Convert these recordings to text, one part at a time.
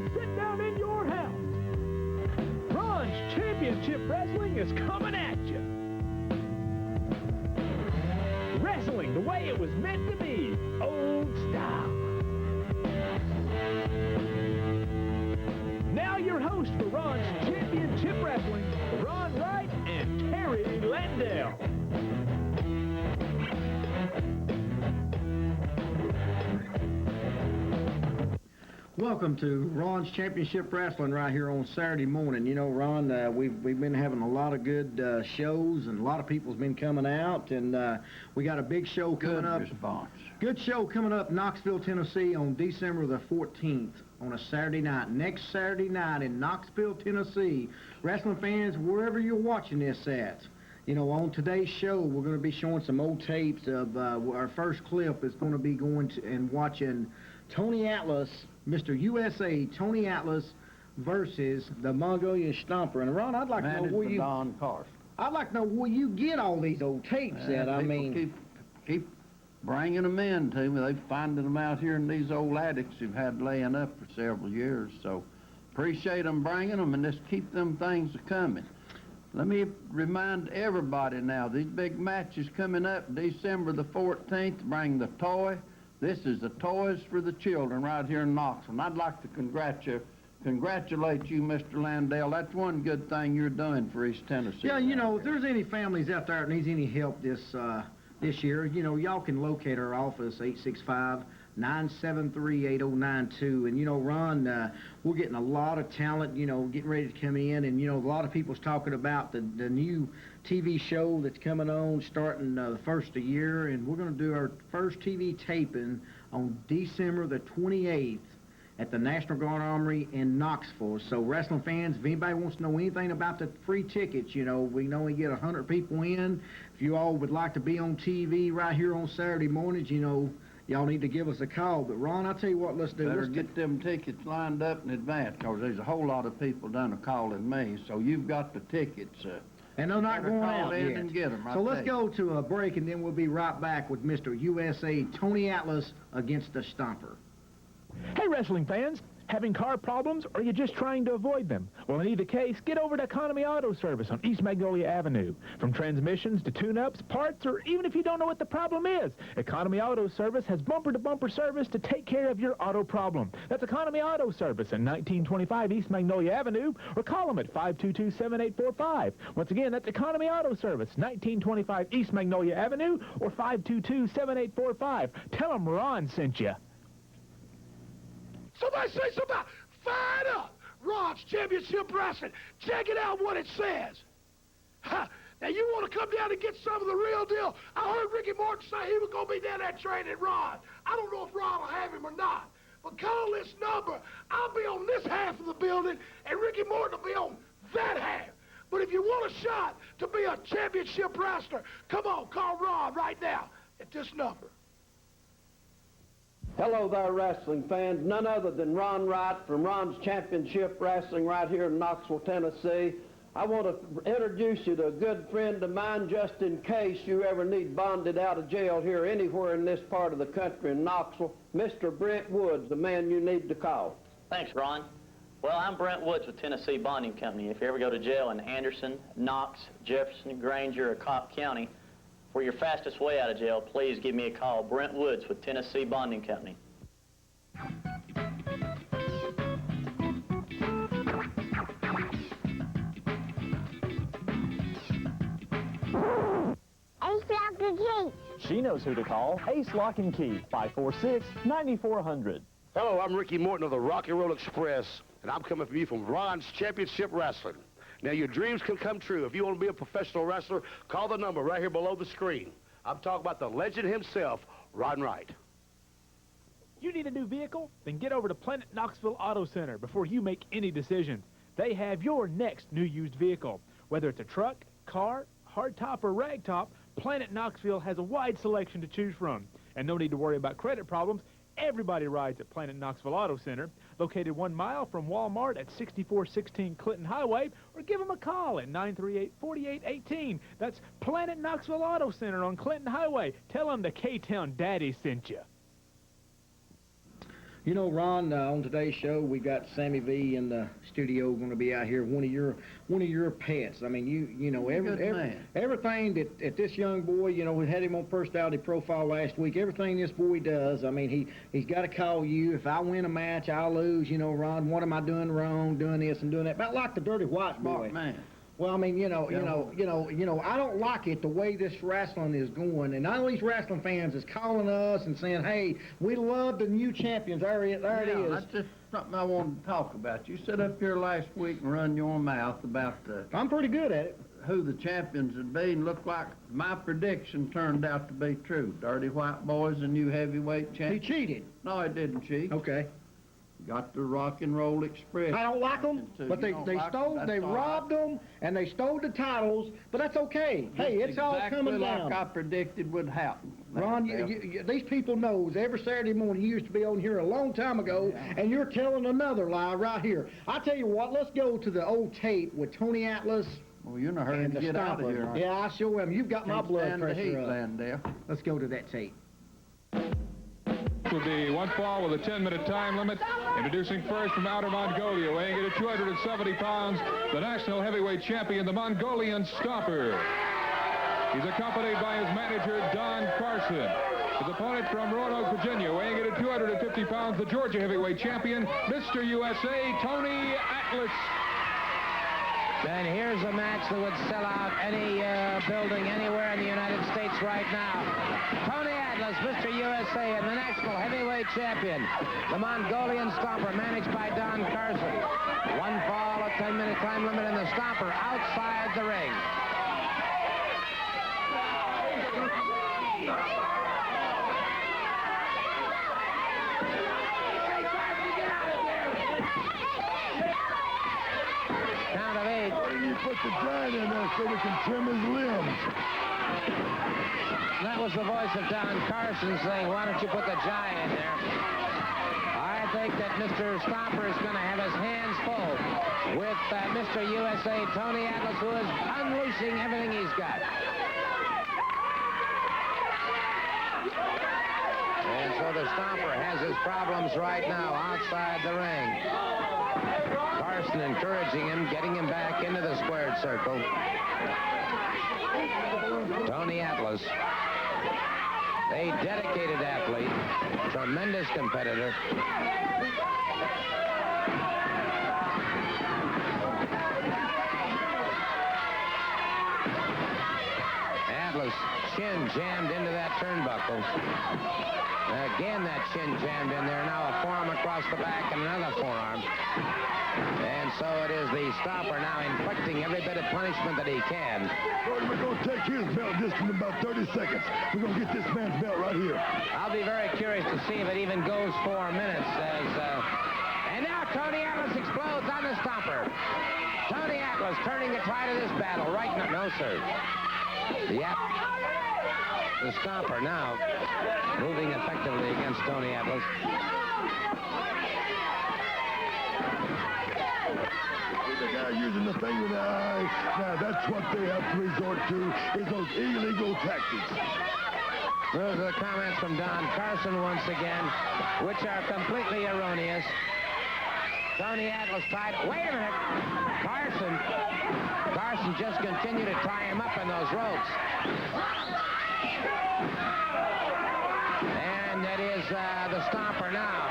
to sit down in your house. Ron's Championship Wrestling is coming at you. Wrestling the way it was meant to be, old style. Now your host for Ron's Championship Wrestling, Ron Wright and Terry Landell. Welcome to Ron's Championship Wrestling right here on Saturday morning. You know, Ron, we've been having a lot of good shows, and a lot of people's been coming out, and we got a big show coming up. Good response. Good show coming up, Knoxville, Tennessee, on December the 14th on a Saturday night. Next Saturday night in Knoxville, Tennessee. Wrestling fans, wherever you're watching this at, you know, on today's show, we're going to be showing some old tapes of our first clip is going to be going to and watching Tony Atlas, Mr. USA, Tony Atlas versus the Mongolian Stomper. And Ron, I'd like to know where you Don Carson. I'd like to know where you get all these old tapes at. I mean, keep bringing them in to me. They finding them out here in these old attics you've had laying up for several years. So appreciate them bringing them, and just keep them things coming. Let me remind everybody now, these big matches coming up December the 14th. Bring the toy. This is the Toys for the Children right here in Knoxville. And I'd like to congratulate you, Mr. Landell. That's one good thing you're doing for East Tennessee. Yeah, you know, if there's any families out there that needs any help this year, you know, y'all can locate our office, 865-973-8092. And, you know, Ron, we're getting a lot of talent, you know, getting ready to come in. And, you know, a lot of people's talking about the new TV show that's coming on starting the first of the year. And we're going to do our first TV taping on December the 28th at the National Guard Armory in Knoxville. So, wrestling fans, if anybody wants to know anything about the free tickets, you know, we can only get 100 people in. If you all would like to be on TV right here on Saturday mornings, you know, y'all need to give us a call. But, Ron, I'll tell you what, let's do. Better get them tickets lined up in advance, because there's a whole lot of people done calling me. So you've got the tickets. And they're not going out in yet. and get them, So let's go to a break, and then we'll be right back with Mr. USA Tony Atlas against the Stomper. Hey, wrestling fans. Having car problems, or are you just trying to avoid them? Well, in either case, get over to Economy Auto Service on East Magnolia Avenue. From transmissions to tune-ups, parts, or even if you don't know what the problem is, Economy Auto Service has bumper-to-bumper service to take care of your auto problem. That's Economy Auto Service at 1925 East Magnolia Avenue, or call them at 522-7845. Once again, that's Economy Auto Service, 1925 East Magnolia Avenue, or 522-7845. Tell them Ron sent you. Somebody say something about fired up. Ron's Championship Wrestling. Check it out what it says. Ha. Now, you want to come down and get some of the real deal? I heard Ricky Morton say he was going to be down there training Ron. I don't know if Ron will have him or not. But call this number. I'll be on this half of the building, and Ricky Morton will be on that half. But if you want a shot to be a championship wrestler, come on, call Ron right now at this number. Hello there, wrestling fans. None other than Ron Wright from Ron's Championship Wrestling right here in Knoxville, Tennessee. I want to introduce you to a good friend of mine just in case you ever need bonded out of jail here anywhere in this part of the country in Knoxville. Mr. Brent Woods, the man you need to call. Thanks, Ron. Well, I'm Brent Woods with Tennessee Bonding Company. If you ever go to jail in Anderson, Knox, Jefferson, Granger, or Cobb County, for your fastest way out of jail, please give me a call. Brent Woods with Tennessee Bonding Company. Ace Lock and Key. She knows who to call. Ace Lock and Key, 546-9400. Hello, I'm Ricky Morton of the Rock and Roll Express, and I'm coming from you from Ron's Championship Wrestling. Now, your dreams can come true. If you want to be a professional wrestler, call the number right here below the screen. I'm talking about the legend himself, Ron Wright. You need a new vehicle? Then get over to Planet Knoxville Auto Center before you make any decisions. They have your next new used vehicle. Whether it's a truck, car, hardtop, or ragtop, Planet Knoxville has a wide selection to choose from. And no need to worry about credit problems. Everybody rides at Planet Knoxville Auto Center, located 1 mile from Walmart at 6416 Clinton Highway, or give them a call at 938-4818. That's Planet Knoxville Auto Center on Clinton Highway. Tell them the K-Town Daddy sent you. You know, Ron, on today's show, we got Sammy V in the studio going to be out here. One of your pets. I mean, you know, everything that this young boy, you know, we had him on Personality Profile last week. Everything this boy does, I mean, he's got to call you. If I win a match, I'll lose. You know, Ron, what am I doing wrong? Doing this and doing that. About like the Dirty White boy. Smart man. Well, I mean, you know, I don't like it the way this wrestling is going, and all these wrestling fans is calling us and saying, "Hey, we love the new champions." There it is. That's just something I wanted to talk about. You sat up here last week and run your mouth about I'm pretty good at it. who the champions would be, and looked like my prediction turned out to be true. Dirty White Boy's the new heavyweight He champion. cheated. No, he didn't cheat. Okay. Got the Rock and Roll Express. I don't like them, So but you they don't like 'em, stole, that's they all robbed right. them, and they stole the titles. But that's okay. Hey, it's all coming down. Like I predicted would happen. Ron, these people knows every Saturday morning. You used to be on here a long time ago, and you're telling another lie right here. I tell you what, let's go to the old tape with Tony Atlas Well, you're in a hurry and to the get out of Stomper. here. Yeah, I sure am. You've got my Can't blood stand the heat, pressure up. Landell. Let's go to that tape. Will be one fall with a 10-minute time limit. Introducing first from Outer Mongolia, weighing in at 270 pounds, the national heavyweight champion, the Mongolian Stomper. He's accompanied by his manager, Don Carson. His opponent from Roanoke, Virginia, weighing in at 250 pounds, the Georgia heavyweight champion, Mr. USA, Tony Atlas. And here's a match that would sell out any building anywhere in the United States right now. Tony Atlas, Mr. USA, and the national heavyweight champion, the Mongolian Stomper, managed by Don Carson. One fall, a 10-minute time limit, and the Stomper outside the ring. Count of 8. You put the giant in there so we can trim his limbs. That was the voice of Don Carson saying, why don't you put the giant in there? I think that Mr. Stomper is going to have his hands full with Mr. USA, Tony Atlas, who is unleashing everything he's got. And so the Stomper has his problems right now outside the ring. Carson encouraging him, getting him back into the squared circle. Tony Atlas, a dedicated athlete, tremendous competitor. Atlas, chin jammed into that turnbuckle. Again, that chin jammed in there. Now a forearm across the back and another forearm. And so it is the Stomper now inflicting every bit of punishment that he can. Gordon, we're going to take his belt just in about 30 seconds. We're going to get this man's belt right here. I'll be very curious to see if it even goes 4 minutes. And now Tony Atlas explodes on the Stomper. Tony Atlas turning the tide of this battle. Right now, no, sir. Yep. The Stomper now moving effectively against Tony Atlas. The guy using the thing with the eye. Now, that's what they have to resort to, is those illegal tactics. Those are the comments from Don Carson once again, which are completely erroneous. Tony Atlas tied. Wait a minute. Carson just continued to tie him up in those ropes. And that is the Stomper now.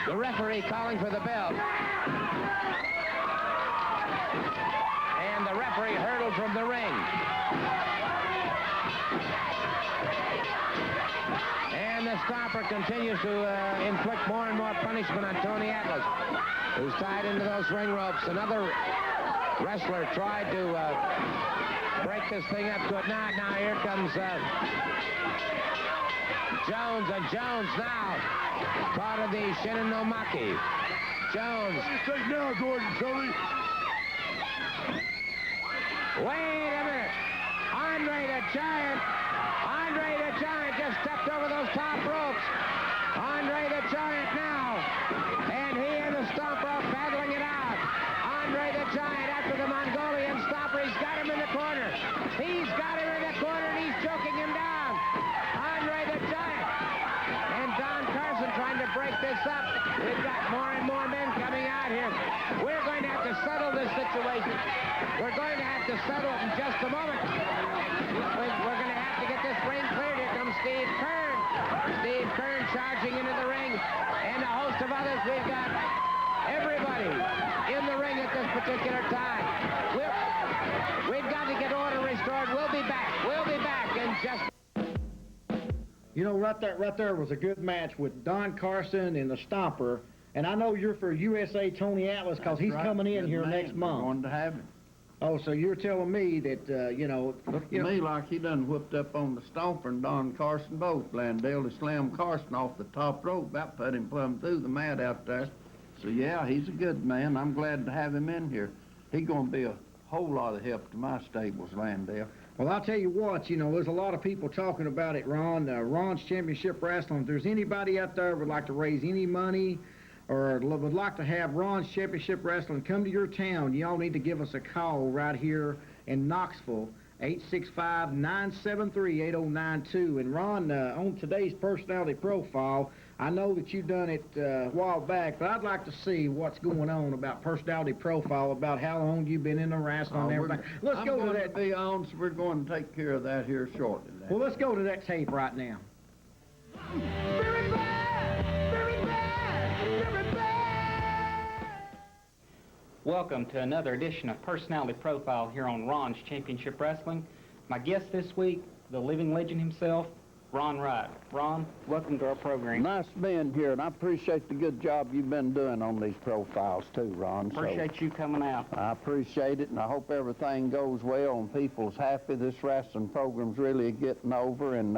The referee calling for the belt. And the referee hurtled from the ring. And the Stomper continues to inflict more and more punishment on Tony Atlas, who's tied into those ring ropes. Another wrestler tried to break this thing up. Could not. Now here comes Jones, and Jones now caught in the Shinnomaki. Jones. Take now, Gordon, Tony. Wait a minute. Andre the Giant just stepped over those top ropes. Andre the Giant now. And he and the Stomper are battling it out. Andre the Giant after the Mongolian Stomper. He's got him in the corner. He's got him in the corner, and he's choking him down. this situation. We're going to have to settle it in just a moment. We're going to have to get this ring cleared. Here comes Steve Kern. Steve Kern charging into the ring, and a host of others. We've got everybody in the ring at this particular time. We've got to get order restored. We'll be back. We'll be back in just... You know, right there was a good match with Don Carson and the Stomper. And I know you're for USA Tony Atlas because he's coming in here next month. We're going to have him. Oh, so you're telling me that, you know... Looked to me like he done whipped up on the Stomper and Don Carson both. Landell slammed Carson off the top rope. That put him plumb through the mat out there. So, yeah, he's a good man. I'm glad to have him in here. He's going to be a whole lot of help to my stables, Landell. Well, I'll tell you what, you know, there's a lot of people talking about it, Ron. Ron's Championship Wrestling. If there's anybody out there who would like to raise any money or would like to have Ron's Championship Wrestling come to your town, y'all need to give us a call right here in Knoxville, 865-973-8092. And Ron, on today's personality profile, I know that you've done it a while back, but I'd like to see what's going on about personality profile, about how long you've been in the wrestling and everything. Let's go to that. To be on, so we're going to take care of that here shortly. Well, let's go to that tape right now. Welcome to another edition of Personality Profile here on Ron's Championship Wrestling. My guest this week, the living legend himself, Ron Wright. Ron, welcome to our program. Nice being here, and I appreciate the good job you've been doing on these profiles too, Ron. Appreciate you coming out. I appreciate it, and I hope everything goes well and people's happy. This wrestling program's really getting over, and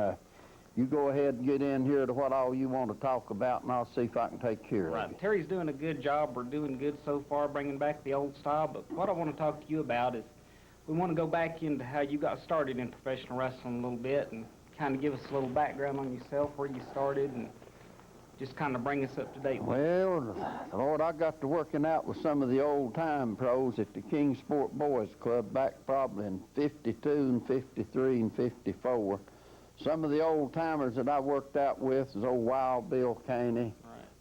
you go ahead and get in here to what all you want to talk about, and I'll see if I can take care of it. Terry's doing a good job. We're doing good so far, bringing back the old style, but what I want to talk to you about is we want to go back into how you got started in professional wrestling a little bit and kind of give us a little background on yourself, where you started, and just kind of bring us up to date. Well, Lord, I got to working out with some of the old-time pros at the Kingsport Boys Club back probably in 52 and 53 and 54. Some of the old-timers that I worked out with is old Wild Bill Caney,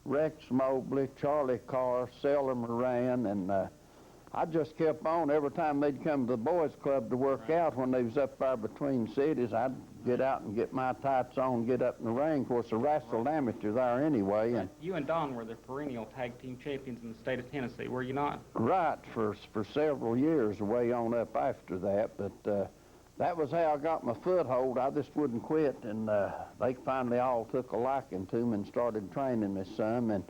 Rex Mobley, Charlie Carr, Seller Moran, and I just kept on. Every time they'd come to the boys club to work out, when they was up there between cities, I'd get out and get my tights on, get up in the ring. Of course, I wrestled amateur there anyway. And you and Don were the perennial tag team champions in the state of Tennessee, were you not? Right, for several years, way on up after that. But that was how I got my foothold. I just wouldn't quit, and they finally all took a liking to me and started training me some. And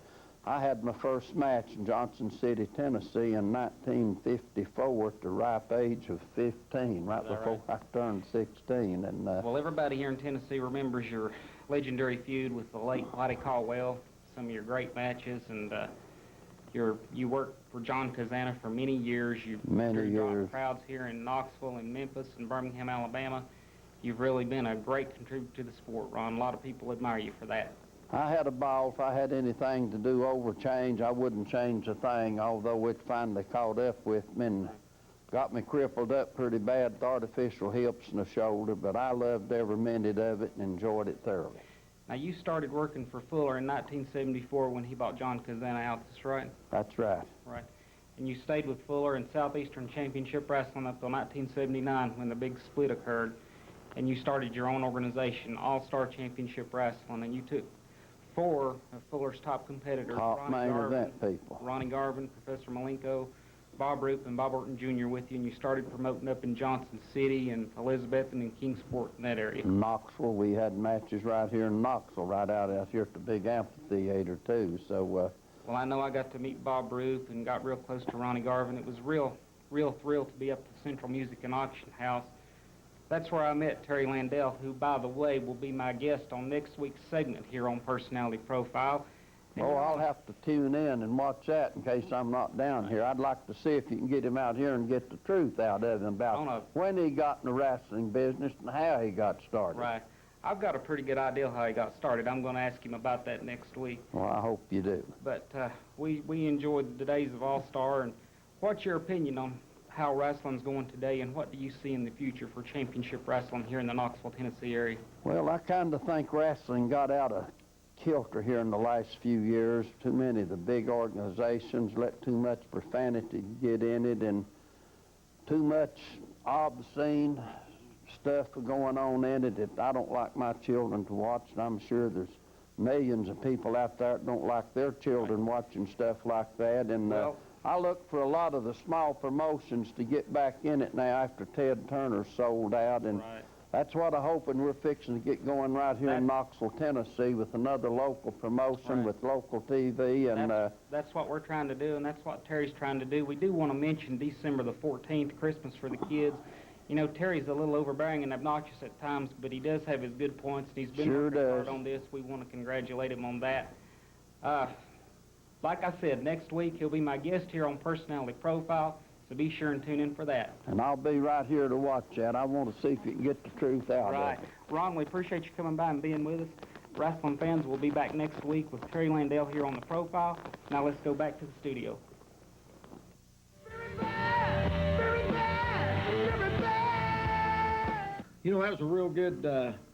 I had my first match in Johnson City, Tennessee in 1954 at the ripe age of 15, right before I turned 16. And well, everybody here in Tennessee remembers your legendary feud with the late Whitey Caldwell, some of your great matches, and you worked for John Kazana for many years. You drew crowds here in Knoxville and Memphis and Birmingham, Alabama. You've really been a great contributor to the sport, Ron. A lot of people admire you for that. I had a ball. If I had anything to do over change, I wouldn't change a thing, although it finally caught up with me and got me crippled up pretty bad with artificial hips and a shoulder, but I loved every minute of it and enjoyed it thoroughly. Now, you started working for Fuller in 1974 when he bought John Kazana out, that's right? That's right. Right. And you stayed with Fuller in Southeastern Championship Wrestling up till 1979 when the big split occurred, and you started your own organization, All-Star Championship Wrestling, and you took 4 of Fuller's top competitors, Top main event people. Ronnie Garvin, Professor Malenko, Bob Roop, and Bob Orton Jr. with you, and you started promoting up in Johnson City and Elizabethton and Kingsport in that area. Knoxville, we had matches right here in Knoxville, right out here at the big amphitheater too. So. Well, I know I got to meet Bob Roop and got real close to Ronnie Garvin. It was real thrill to be up at the Central Music and Auction House. That's where I met Terry Landell, who, by the way, will be my guest on next week's segment here on Personality Profile. Oh, I'll have to tune in and watch that in case I'm not down here. I'd like to see if you can get him out here and get the truth out of him about when he got in the wrestling business and how he got started. Right. I've got a pretty good idea how he got started. I'm going to ask him about that next week. Well, I hope you do. But we enjoyed the days of All-Star, and what's your opinion on how wrestling's going today, and what do you see in the future for championship wrestling here in the Knoxville, Tennessee area? Well, I kind of think wrestling got out of kilter here in the last few years. Too many of the big organizations let too much profanity get in it, and too much obscene stuff going on in it that I don't like my children to watch, and I'm sure there's millions of people out there that don't like their children watching stuff like that. And I look for a lot of the small promotions to get back in it now after Ted Turner sold out, and that's what I'm hoping we're fixing to get going right here in Knoxville, Tennessee, with another local promotion with local TV. And that's what we're trying to do, and that's what Terry's trying to do. We do want to mention December the 14th, Christmas for the kids. You know, Terry's a little overbearing and obnoxious at times, but he does have his good points, and he's been working hard on this. We want to congratulate him on that. Like I said, next week he'll be my guest here on Personality Profile, so be sure and tune in for that. And I'll be right here to watch that. I want to see if you can get the truth out of it. Ron, we appreciate you coming by and being with us. Wrestling fans, will be back next week with Terry Landell here on the Profile. Now let's go back to the studio. You know, that was a real good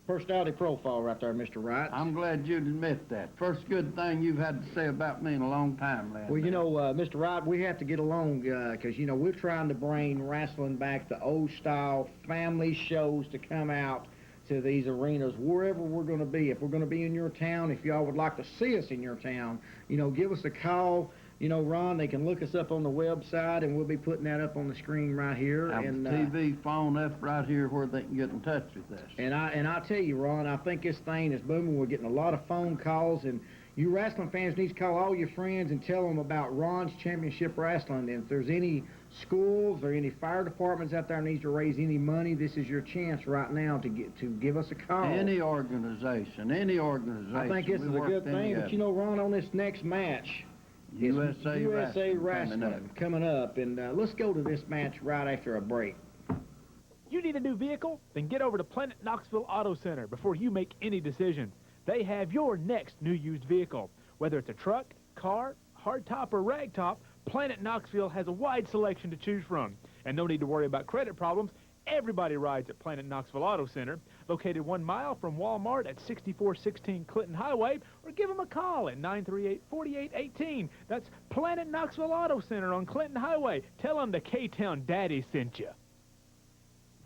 personality profile right there, Mr. Wright. I'm glad you'd admit that. First good thing you've had to say about me in a long time, lad. Well, you know, Mr. Wright, we have to get along because, you know, we're trying to bring wrestling back to old-style family shows to come out to these arenas wherever we're going to be. If we're going to be in your town, if y'all would like to see us in your town, you know, give us a call. You know, Ron, they can look us up on the website, and we'll be putting that up on the screen right here. And TV, phone up right here where they can get in touch with us. And I tell you, Ron, I think this thing is booming. We're getting a lot of phone calls, and you wrestling fans need to call all your friends and tell them about Ron's Championship Wrestling. And if there's any schools or any fire departments out there needs to raise any money, this is your chance right now to give us a call. Any organization. I think this is a good thing. But you know, Ron, on this next match, USA Wrestling coming up, and let's go to this match right after a break. You need a new vehicle? Then get over to Planet Knoxville Auto Center before you make any decisions. They have your next new used vehicle. Whether it's a truck, car, hardtop, or ragtop, Planet Knoxville has a wide selection to choose from. And no need to worry about credit problems. Everybody rides at Planet Knoxville Auto Center, located 1 mile from Walmart at 6416 Clinton Highway, or give them a call at 938-4818. That's Planet Knoxville Auto Center on Clinton Highway. Tell them the K-Town Daddy sent you.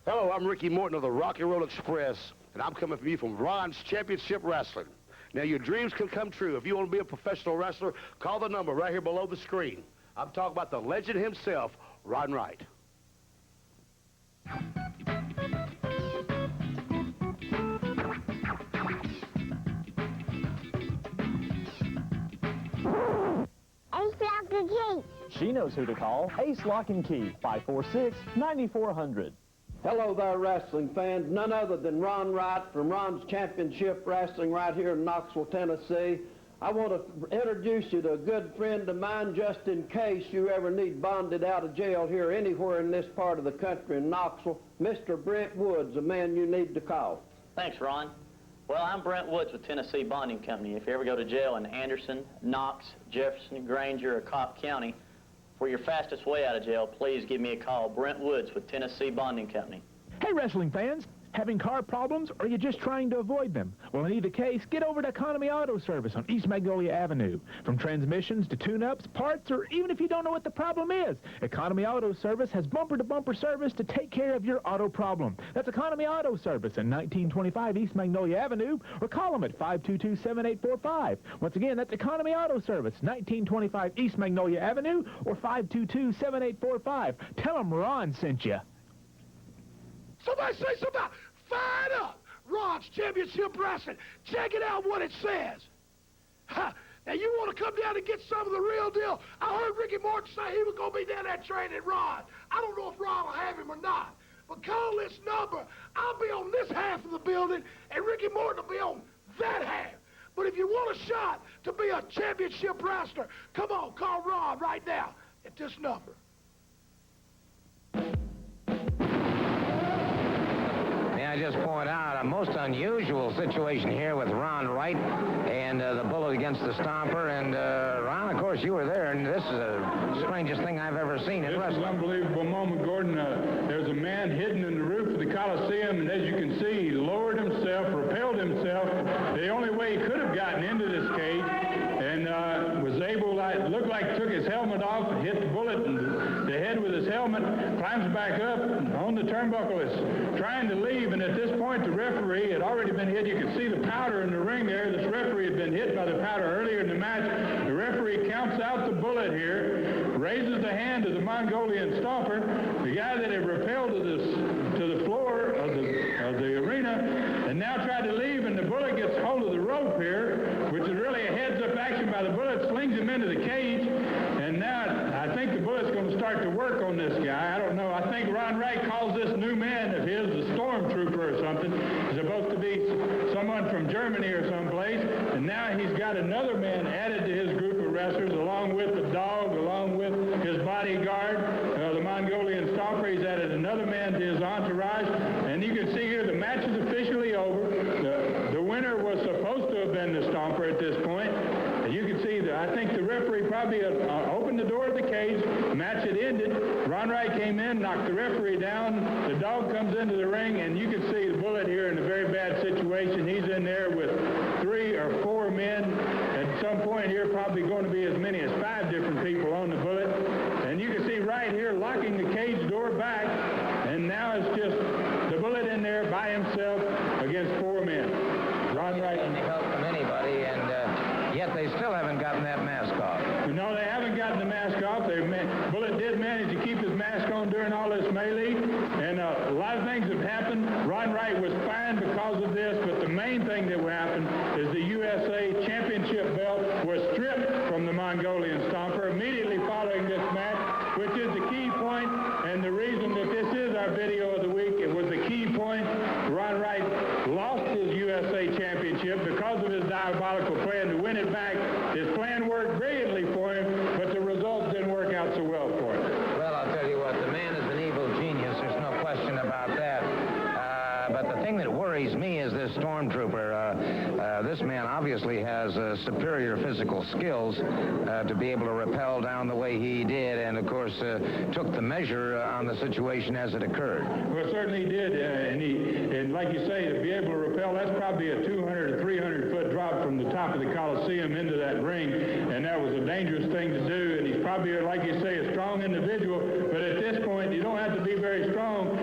Hello, I'm Ricky Morton of the Rock and Roll Express, and I'm coming from you from Ron's Championship Wrestling. Now, your dreams can come true. If you want to be a professional wrestler, call the number right here below the screen. I'm talking about the legend himself, Ron Wright. Ace Lock the Key. She knows who to call. Ace Lock and Key, 546-9400. Hello there, wrestling fans. None other than Ron Wright from Ron's Championship Wrestling right here in Knoxville, Tennessee. I want to introduce you to a good friend of mine just in case you ever need bonded out of jail here anywhere in this part of the country in Knoxville. Mr. Brent Woods, a man you need to call. Thanks, Ron. Well, I'm Brent Woods with Tennessee Bonding Company. If you ever go to jail in Anderson, Knox, Jefferson, Granger, or Cobb County, for your fastest way out of jail, please give me a call. Brent Woods with Tennessee Bonding Company. Hey, wrestling fans. Having car problems, or are you just trying to avoid them? Well, in either case, get over to Economy Auto Service on East Magnolia Avenue. From transmissions to tune-ups, parts, or even if you don't know what the problem is, Economy Auto Service has bumper-to-bumper service to take care of your auto problem. That's Economy Auto Service in 1925 East Magnolia Avenue, or call them at 522-7845. Once again, that's Economy Auto Service, 1925 East Magnolia Avenue, or 522-7845. Tell them Ron sent you. Somebody say something about fired up. Ron's Championship Wrestling. Check it out what it says. Ha! Now, you want to come down and get some of the real deal? I heard Ricky Morton say he was going to be down there training Ron. I don't know if Ron will have him or not. But call this number. I'll be on this half of the building, and Ricky Morton will be on that half. But if you want a shot to be a championship wrestler, come on, call Ron right now at this number. May I just point out a most unusual situation here with Ron Wright, and and the bullet against the stomper. And Ron, of course, you were there, and this is the strangest thing I've ever seen in This is wrestling. an unbelievable moment, Gordon. There's a man hidden in the roof of the Coliseum, and as you can see, he lowered himself, repelled himself, the only way he could have gotten into this cage, and was able, looked like took his helmet off, hit the bullet in the head with his helmet, climbs back up on the turnbuckle, is trying to leave, and at this point the referee had already been hit. You could see the powder in the ring there. This referee had been hit by the powder earlier in the match. The referee counts out the bullet here, raises the hand of the Mongolian stomper, the guy that had repelled to the floor of the arena, and now tried to leave, and the bullet gets hold of the rope here, which is really a heads-up action by the bullet, slings him into the cage, and now I think the bullet's going to start to work on this guy. I don't know. I think Ron Wright calls this new man of his the Stormtrooper or something. He's supposed to be someone from Germany or someplace, and now he's got another man added to his group of wrestlers, along with the dog, along with his bodyguard, the Mongolian stomper. He's added another man to his entourage, and you can see here the match is officially over. The winner was supposed to have been the stomper at this point. You can see that I think the referee probably opened the door of the cage. The match had ended. Ron Wright came in, knocked the referee down. The dog comes into the ring, and you can see the bullet here in a very bad situation. He's in there with 3 or 4 men. At some point here, probably going to be as many as 5 different people on the bullet. And you can see right here locking the cage door back, and now it's just the bullet in there by himself against 4 men. Ron Wright. Any help from anybody, and yet they still haven't gotten that mask off. No, they haven't gotten the mask off. Bullet did manage to keep his mask on during all this melee, and a lot of things have happened. Ron Wright was fined because of this, but the main thing that happened is the USA Championship belt was stripped from the Mongolian stomper immediately following this match, which is the key point, and the reason that this is our video of the week. It was the key point. Ron Wright lost his USA Championship because of his diabolical plan to win it back. His plan worked brilliantly for him, but the results didn't work out so well for him. Well, I'll tell you what, the man is an evil genius. There's no question about that. But the thing that worries me is this Stormtrooper. This man obviously has superior physical skills to be able to rappel down the way he did, and of course took the measure on the situation as it occurred. Well, certainly he did, and like you say, to be able to rappel, that's probably a 200 to 300-foot drop from the top of the Coliseum into that ring, and that was a dangerous thing to do, and he's probably, like you say, a strong individual, but at this point, you don't have to be very strong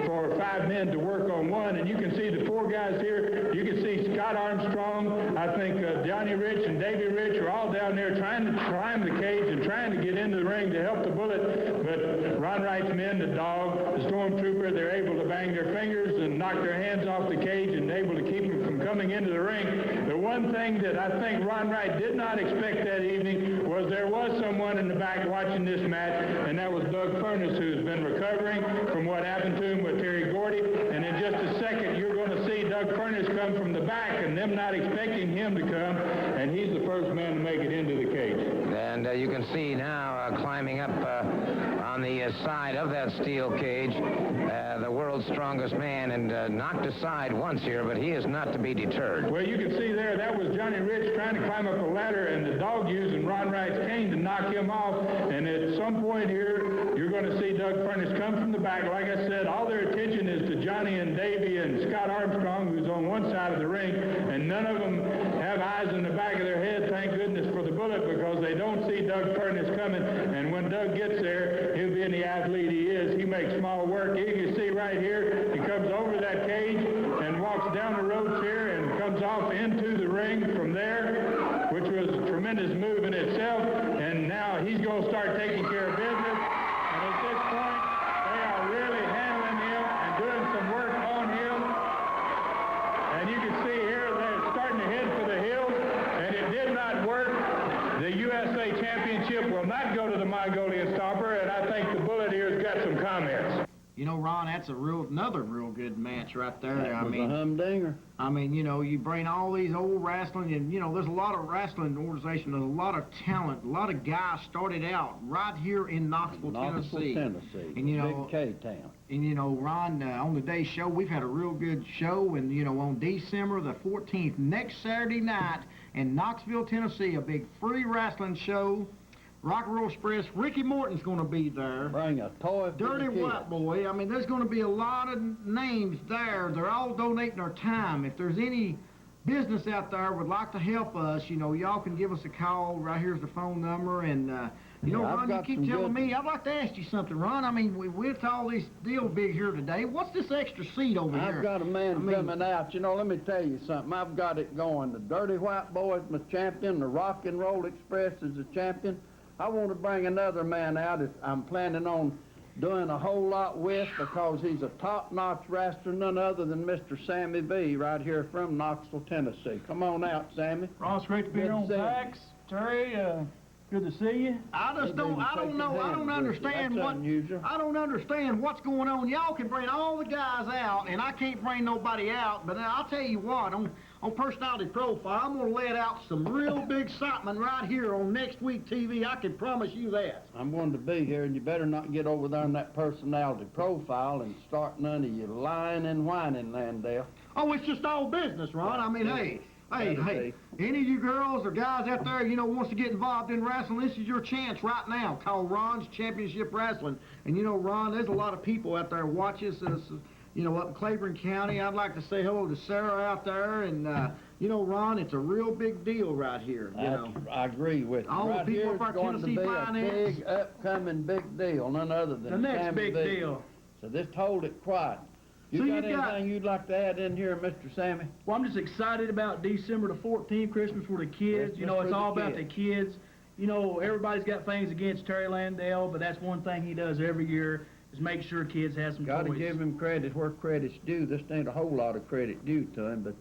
for 5 men to work on one, and you can see the 4 guys here. You can see Scott Armstrong, I think Johnny Rich and Davey Rich are all down there trying to climb the cage and trying to get into the ring to help the bullet, but Ron Wright's men, the dog, the Stormtrooper, they're able to bang their fingers and knock their hands off the cage and able to keep them from coming into the ring. The one thing that I think Ron Wright did not expect that evening was there was someone in the back watching this match, and that was Doug Furness, who's been recovering from what happened to him with Terry Gordy, and in just a second you're going to see Doug Furness come from the back and them not expecting him to come, and he's the first man to make it into the cage. And you can see now climbing up on the side of that steel cage, the world's strongest man, and knocked aside once here, but he is not to be deterred. Well, you can see there, that was Johnny Rich trying to climb up a ladder, and the dog using Ron Wright's cane to knock him off, and at some point here, you're going to see Doug Furness come from the back. Like I said, all their attention is to Johnny and Davey and Scott Armstrong, who's on one side of the ring, and none of them have eyes in the back of their head, thank goodness for the bullet, because they don't see Doug Furness coming, and when Doug gets there, he'll be the athlete he is. He makes small work. You can see right here, he comes over that cage and walks down the ropes here and comes off into the ring from there, which was a tremendous move in itself, and now he's going to start taking care of business, and at this point, they are really handling him and doing some work on him, and you can see here they're starting to head for the hills, and it did not work. The USA Championship will not go to the Mongolian Stomper, and I think the bullet here has got some comments. You know, Ron, that's another real good match right there. That was a humdinger. I mean, you know, you bring all these old wrestling, and, you know, there's a lot of wrestling organizations, there's a lot of talent, a lot of guys started out right here in Knoxville, Tennessee. And, you know, big K-town. And, you know, Ron, on today's show, we've had a real good show, and, you know, on December the 14th, next Saturday night in Knoxville, Tennessee, a big free wrestling show. Rock and Roll Express, Ricky Morton's going to be there. Bring a toy for Dirty the kids. White Boy. I mean, there's going to be a lot of names there. They're all donating their time. If there's any business out there would like to help us, you know, y'all can give us a call. Right here's the phone number. And, you know, Ron, you keep telling me, I'd like to ask you something, Ron. I mean, with all these deals big here today, what's this extra seat over here? I've got a man coming out. You know, let me tell you something. I've got it going. The Dirty White Boy is my champion. The Rock and Roll Express is the champion. I want to bring another man out that I'm planning on doing a whole lot with because he's a top-notch wrestler, none other than Mr. Sammy B. right here from Knoxville, Tennessee. Come on out, Sammy. Ron, it's great to be here on PAX. Terry, good to see you. I don't understand what's going on. Y'all can bring all the guys out, and I can't bring nobody out, but I'll tell you what, on Personality Profile, I'm going to let out some real big excitement right here on next week TV. I can promise you that. I'm going to be here, and you better not get over there on that Personality Profile and start none of your lying and whining, Landell. Oh, it's just all business, Ron. I mean, hey, any of you girls or guys out there, you know, wants to get involved in wrestling, this is your chance right now. Call Ron's Championship Wrestling. And, you know, Ron, there's a lot of people out there watching us, you know, up in Claiborne County. I'd like to say hello to Sarah out there. And, you know, Ron, it's a real big deal right here. You know. I agree with you. All right the people here of our is going Tennessee to be finance. a big, upcoming big deal, none other than The next Sammy big B. deal. So just hold it quiet. You got anything you'd like to add in here, Mr. Sammy? Well, I'm just excited about December the 14th, Christmas for the kids. You know, it's all about the kids. You know, everybody's got things against Terry Landell, but that's one thing he does every year is make sure kids have some Got to toys. give him credit where credit's due. This ain't a whole lot of credit due to him, but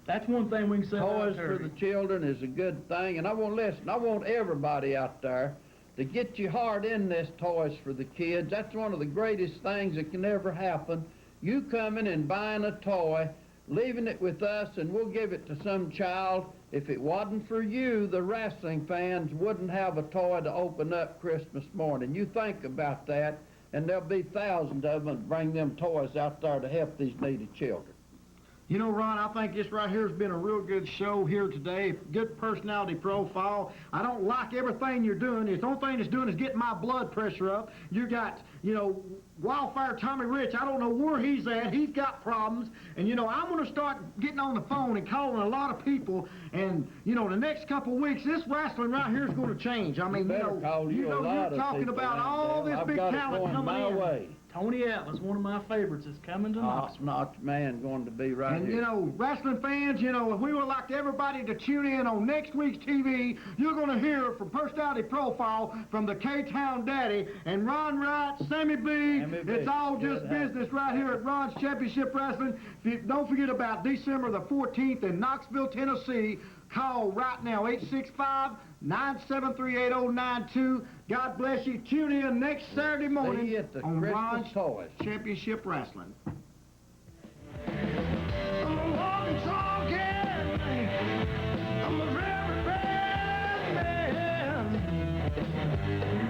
that's one thing we can say about toys for the children is a good thing. And I want everybody out there to get you hard in this Toys for the Kids. That's one of the greatest things that can ever happen. You coming and buying a toy, leaving it with us, and we'll give it to some child. If it wasn't for you, the wrestling fans wouldn't have a toy to open up Christmas morning. You think about that, and there'll be thousands of them that bring them toys out there to help these needy children. You know, Ron, I think this right here has been a real good show here today. Good Personality Profile. I don't like everything you're doing. The only thing it's doing is getting my blood pressure up. You got, you know, Wildfire Tommy Rich. I don't know where he's at. He's got problems. And, you know, I'm going to start getting on the phone and calling a lot of people. And, you know, the next couple of weeks, this wrestling right here is going to change. I mean, you're talking about all this big talent coming in. Tony Atlas, one of my favorites, is coming to Knoxville. Top-notch man going to be right here. And, you know, wrestling fans, you know, if we would like everybody to tune in on next week's TV, you're going to hear from Personality Profile from the K-Town Daddy and Ron Wright, Sammy B. It's all just business right here at Ron's Championship Wrestling. Don't forget about December the 14th in Knoxville, Tennessee. Call right now, 865-973-8092. God bless you. Tune in next Saturday morning on Ron's Championship Wrestling. I'm a walking, talking man. I'm a very bad man.